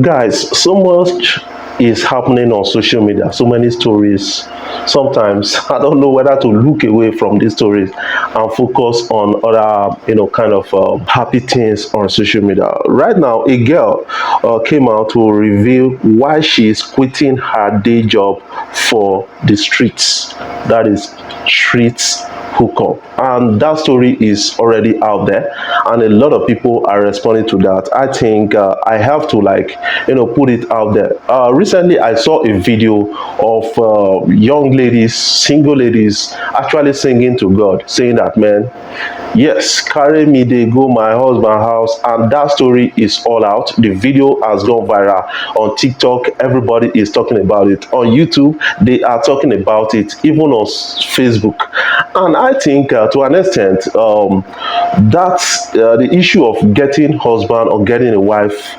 Guys, so much is happening on social media, so many stories. Sometimes I don't know whether to look away from these stories and focus on other, kind of happy things on social media. Right now, a girl came out to reveal why she is quitting her day job for the streets. That is streets hookup, and that story is already out there, and a lot of people are responding to that. I think I have to, like, put it out there. Recently I saw a video of young ladies, single ladies, actually singing to God, saying that, man, yes, carry me, they go my husband house. And that story is all out. The video has gone viral on TikTok. Everybody is talking about it. On YouTube, they are talking about it, even on Facebook. And I think to an extent, that's the issue of getting husband or getting a wife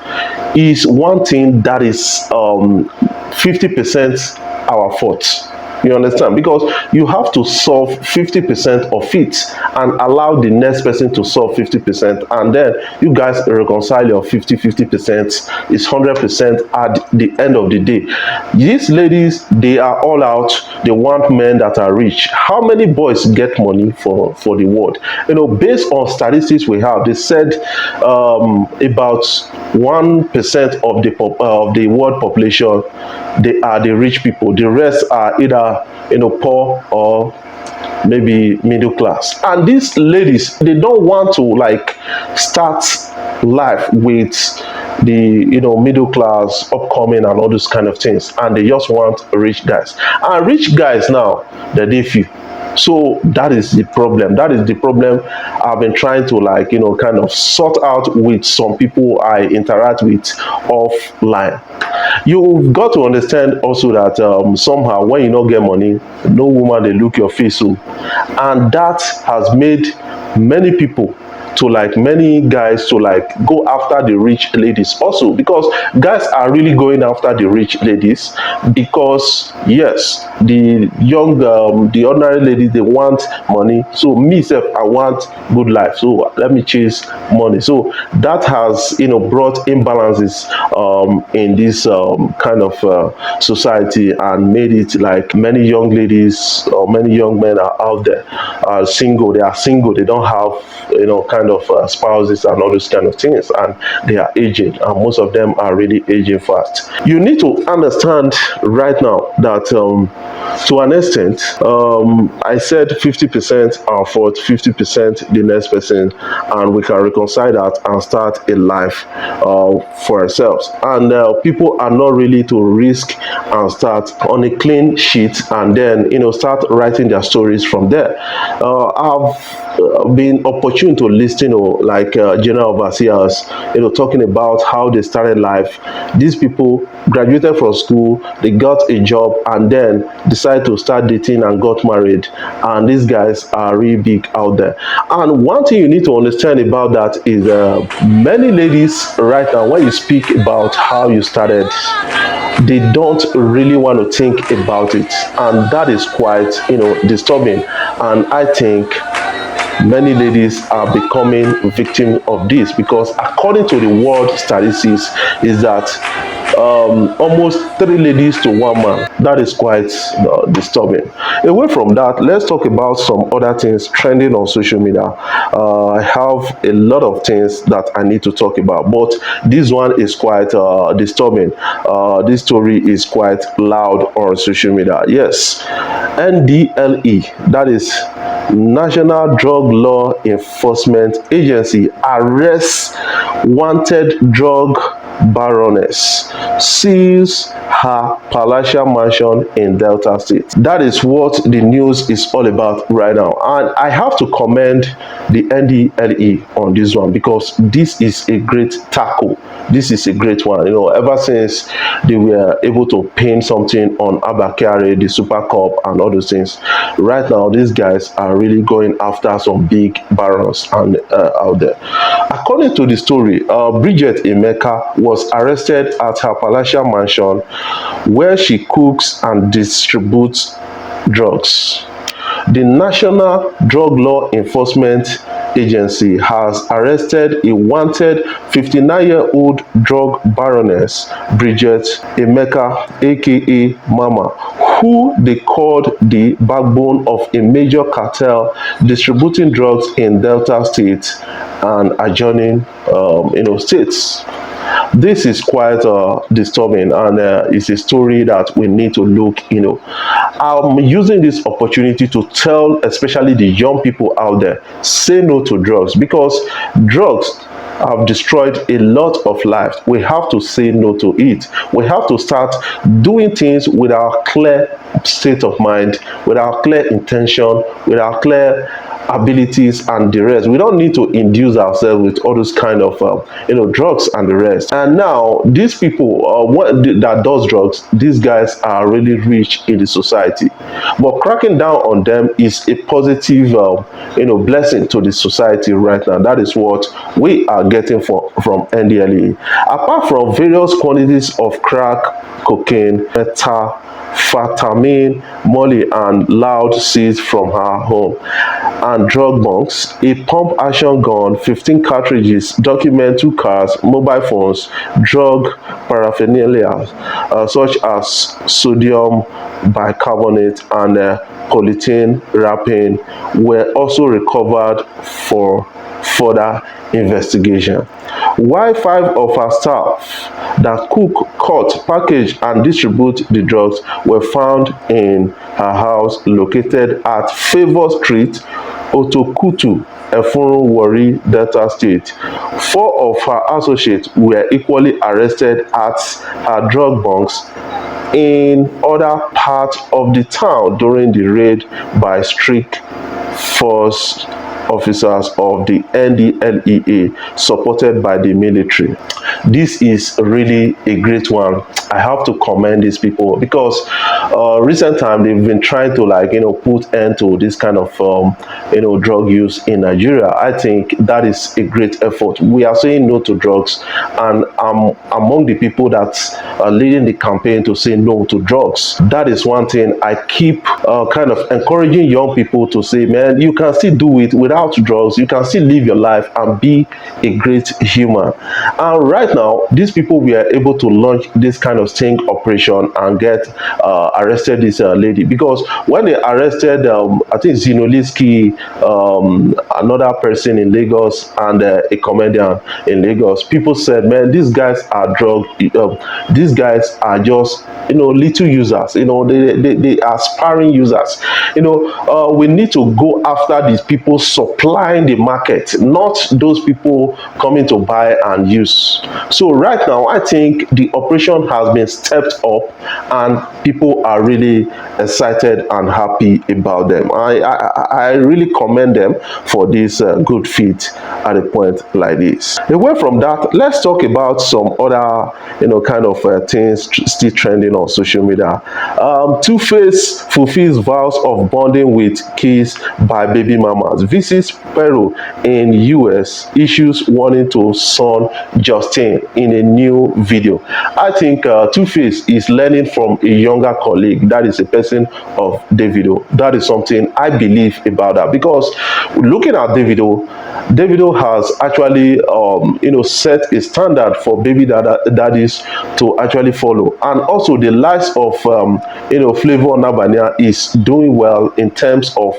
is one thing that is 50% our fault. You understand? Because you have to solve 50% of it and allow the next person to solve 50%, and then you guys reconcile your 50-50% is 100% at the end of the day. These ladies, they are all out. They want men that are rich. How many boys get money for the world? Based on statistics we have, they said about 1% of the world population, they are the rich people. The rest are either poor or maybe middle class. And these ladies, they don't want to, like, start life with the middle class upcoming and all those kind of things, and they just want rich guys. And rich guys now, they're few. So that is the problem. That is the problem I've been trying to, like, kind of sort out with some people I interact with offline. You've got to understand also that somehow when you don't get money, no woman they look your face. So, and that has made many people to, like, many guys to, like, go after the rich ladies also, because guys are really going after the rich ladies, because yes, the young the ordinary ladies, they want money. So me self, I want good life, so let me chase money. So that has brought imbalances in this kind of society, and made it like many young ladies or many young men are out there single. They are single, they don't have kind of spouses and all those kind of things, and they are aging, and most of them are really aging fast. You need to understand right now that to an extent, I said 50% our fault, 50% the next person, and we can reconcile that and start a life for ourselves. And people are not really to risk and start on a clean sheet and then start writing their stories from there. I've been opportune to listen to, like, general overseers, talking about how they started life. These people graduated from school, they got a job, and then decided to start dating and got married. And these guys are really big out there. And one thing you need to understand about that is many ladies right now, when you speak about how you started, they don't really want to think about it, and that is quite disturbing. And I think many ladies are becoming victim of this, because according to the world statistics is that almost 3 ladies to 1 man. That is quite disturbing. Away from that, let's talk about some other things trending on social media. I have a lot of things that I need to talk about, but this one is quite disturbing. This story is quite loud on social media. Yes, NDLE, that is National Drug Law Enforcement Agency, arrests wanted drug baroness, seals her palatial mansion in Delta State. That is what the news is all about right now. And I have to commend the NDLE on this one, because this is a great tackle. This is a great one. Ever since they were able to pin something on Abakari, the Super Cup, and all those things, right now these guys are really going after some big barons and out there. According to the story, Bridget Emeka was arrested at her palatial mansion, where she cooks and distributes drugs. The National Drug Law Enforcement agency has arrested a wanted 59-year-old drug baroness, Bridget Emeka, aka Mama, who they called the backbone of a major cartel distributing drugs in Delta State and adjoining states. This is quite disturbing, and it's a story that we need to look. I'm using this opportunity to tell especially the young people out there, say no to drugs, because drugs have destroyed a lot of lives. We have to say no to it. We have to start doing things with our clear state of mind, with our clear intention, with our clear abilities and the rest. We don't need to induce ourselves with all those kind of drugs and the rest. And now these people that does drugs, these guys are really rich in the society, but cracking down on them is a positive blessing to the society right now. That is what we are getting from NDLEA. Apart from various quantities of crack cocaine, methamphetamine, molly and loud seized from her home, and drug bunks, a pump action gun, 15 cartridges, document 2 cars, mobile phones, drug paraphernalia such as sodium bicarbonate and polythene wrapping were also recovered for further investigation. While 5 of her staff that cook, cut, package and distribute the drugs were found in her house located at Favour Street, Otokutu, Efurun Warri, Delta State. 4 of her associates were equally arrested at her drug bunks in other parts of the town during the raid by strict force officers of the NDLEA supported by the military. This is really a great one. I have to commend these people, because recent time they've been trying to put end to this kind of drug use in Nigeria. I think that is a great effort. We are saying no to drugs, and I'm among the people that are leading the campaign to say no to drugs. That is one thing I keep kind of encouraging young people to say, man, you can still do it without drugs. You can still live your life and be a great human. And right now, these people were able to launch this kind of sting operation and get arrested this lady, because when they arrested I think Zinoliski, another person in Lagos, and a comedian in Lagos, people said, man, these guys are these guys are just little users. They are aspiring users. We need to go after these people supplying the market, not those people coming to buy and use. So right now, I think the operation has been stepped up, and people are really excited and happy about them. I really commend them for this good feat at a point like this. Away from that, let's talk about some other kind of things still trending on social media. Two-Face fulfills vows of bonding with kids by baby mamas, visits Peru in US, issues warning to son Justin in a new video. I think Two-Face is learning from a younger colleague, that is a person of Davido. That is something I believe about that, because looking at Davido has actually set a standard for baby daddies to actually follow, and also the likes of Flavor Nabania is doing well in terms of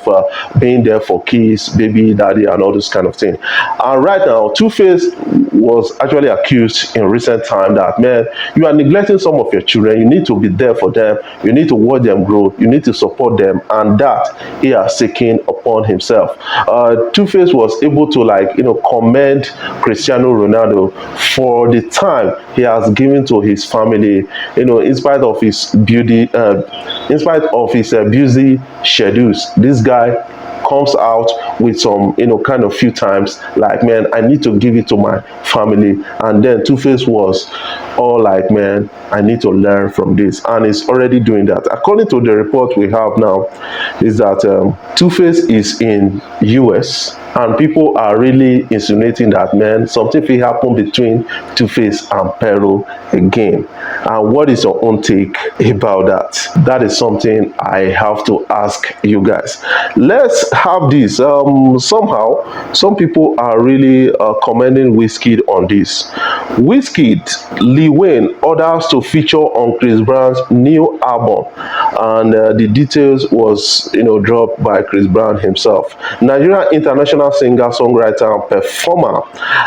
being there for kids, baby daddy and all this kind of thing. And right now, Two-Face was actually accused in recent time that, man, you are neglecting some of your children. You need to be there for them, you need to watch them grow, you need to support them, and that he has taken upon himself. Two-Face was able to commend Cristiano Ronaldo for the time he has given to his family, in spite of his busy schedules. This guy comes out with some kind of few times like, man, I need to give it to my family. And then Two-Face was all like, man, I need to learn from this, and he's already doing that. According to the report we have now, is that Two-Face is in US, and people are really insinuating that, man, something will happen between Two-Face and Peru again. And what is your own take about that? That is something I have to ask you guys. Let's have this. somehow some people are really commending Wizkid on this. Wizkid, Lil Wayne orders to feature on Chris Brown's new album, and the details was dropped by Chris Brown himself. Nigerian international singer, songwriter, and performer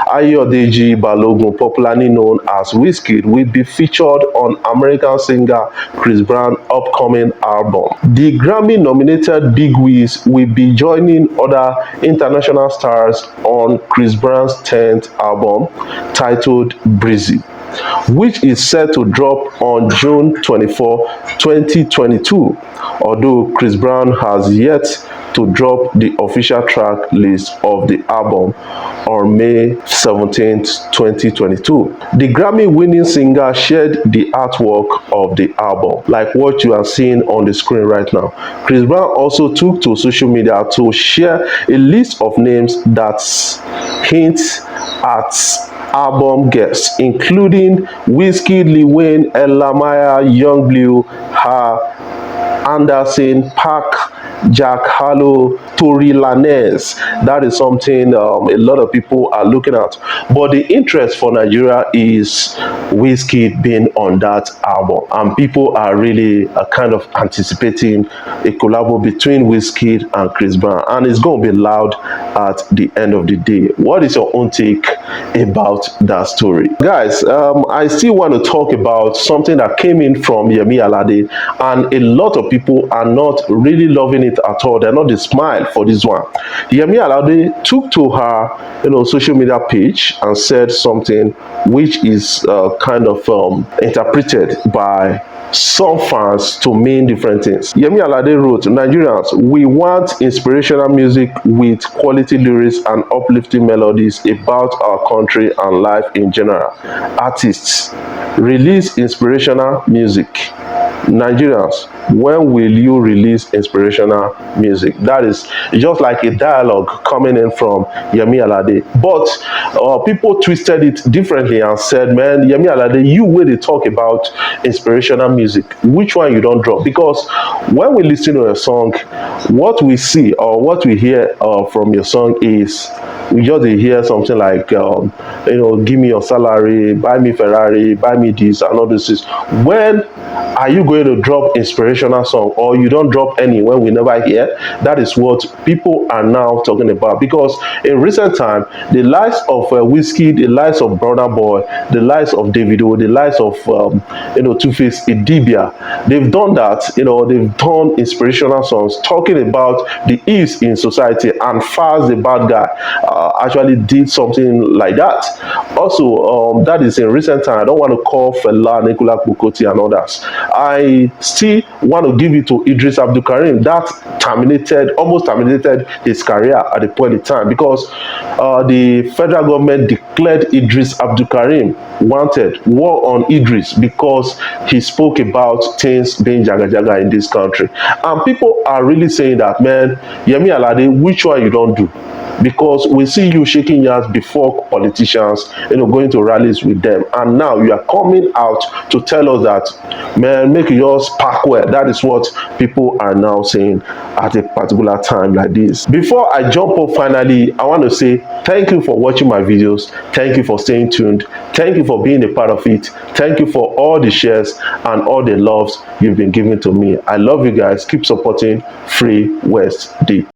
Ayodeji Balogun, popularly known as Wizkid, will be featured on American singer Chris Brown's upcoming album. The Grammy-nominated Big Wiz will be joining other international stars on Chris Brown's 10th album, titled Breezy, which is set to drop on June 24, 2022, although Chris Brown has yet to drop the official track list of the album on May 17, 2022. The Grammy-winning singer shared the artwork of the album, like what you are seeing on the screen right now. Chris Brown also took to social media to share a list of names that hints at album guests, including Wizkid, Lil Wayne, Elamaya, Young Blue, Anderson, Park, Jack Harlow, Tory Lanez. That is something a lot of people are looking at. But the interest for Nigeria is Wizkid being on that album, and people are really kind of anticipating a collab between Wizkid and Chris Brown, and it's going to be loud at the end of the day. What is your own take about that story, guys? I still want to talk about something that came in from Yemi Alade, and a lot of people are not really loving it at all. They're not the smile for this one. Yemi Alade took to her social media page and said something which is kind of interpreted by some fans to mean different things. Yemi Alade wrote, "Nigerians, we want inspirational music with quality lyrics and uplifting melodies about our country and life in general. Artists, release inspirational music. Nigerians, when will you release inspirational music?" That is just like a dialogue coming in from Yemi Alade. But people twisted it differently and said, man, Yemi Alade, you really talk about inspirational music. Which one you don't drop? Because when we listen to a song, what we see or what we hear from your song is we just hear something like, give me your salary, buy me Ferrari, buy me this and all this. When are you going to drop inspirational song, or you don't drop any when we never hear? That is what people are now talking about, because in recent time, the likes of Wizkid, the likes of Burna Boy, the likes of Davido, the likes of Two-Face, Idibia, they've done that. They've done inspirational songs talking about the ease in society, and Faz the bad guy actually did something like that. Also, that is in recent time. I don't want to call Fela, Nicola Bukoti and others. I still want to give it to Idris Abdulkarim. That almost terminated his career at the point in time, because the federal government declared Idris Abdulkarim wanted, war on Idris, because he spoke about things being jaga jaga in this country. And people are really saying that, man, Yemi Alade, which one you don't do? Because we see you shaking your hands before politicians, going to rallies with them, and now you are coming out to tell us that, man, make yours pack well. That is what people are now saying at a particular time like this. Before I jump up, finally, I want to say thank you for watching my videos. Thank you for staying tuned. Thank you for being a part of it. Thank you for all the shares and all the loves you've been giving to me. I love you guys. Keep supporting Free West D.